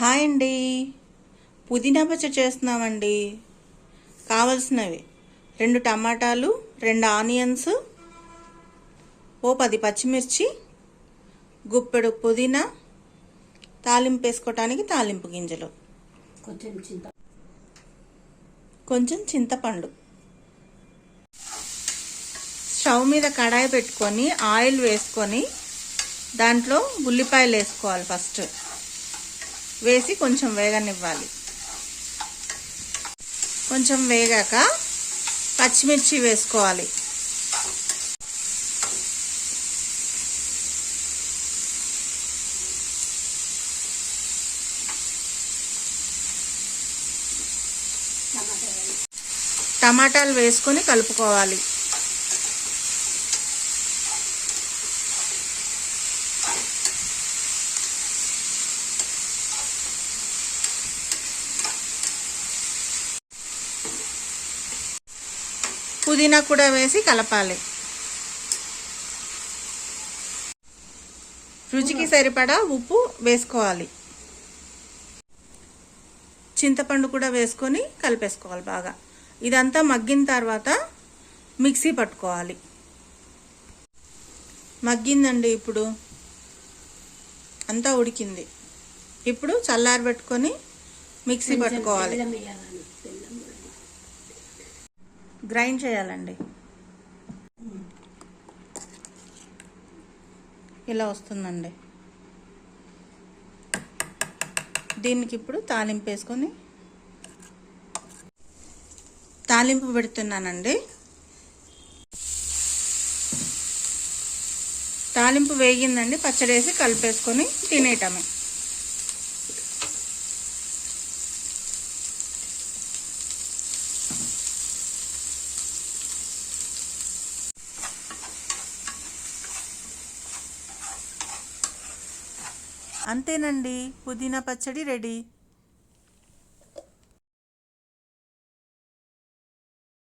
Hi అండి. పుదీనా పచ్చడి చేస్తున్నామండి. కావలసినవి 2 టమాటాలు, 2 ఆనియన్స్, ఓ 10 పచ్చిమిర్చి, గుప్పెడు పుదీనా, తాలింపు వేసుకోవటానికి తాలింపు గింజలు, కొంచెం చింతపండు. స్టవ్ మీద కడాయి పెట్టుకొని ఆయిల్ వేసుకొని దాంట్లో ఉల్లిపాయలు వేసుకోవాలి. ఫస్ట్ వేసి కొంచెం వేగనివ్వాలి. కొంచెం వేగాక పచ్చిమిర్చి వేసుకోవాలి. టమాటాలు వేసుకొని కలుపుకోవాలి. పుదీనా కూడా వేసి కలపాలి. రుచికి సరిపడా ఉప్పు వేసుకోవాలి. చింతపండు కూడా వేసుకొని కలిపేసుకోవాలి బాగా. ఇదంతా మగ్గిన తర్వాత మిక్సీ పట్టుకోవాలి. మగ్గిందండి, ఇప్పుడు అంతా ఉడికింది. ఇప్పుడు చల్లారి పెట్టుకొని మిక్సీ పట్టుకోవాలి. గ్రైండ్ చేయాలండి. ఇలా వస్తుందండి. దీనికి ఇప్పుడు తాలింపు వేసుకొని తాలింపు పెడుతున్నానండి. తాలింపు వేగిందండి. పచ్చడి వేసి కలిపేసుకొని తినేయటమే. అంతేనండి, పుదీనా పచ్చడి రెడీ.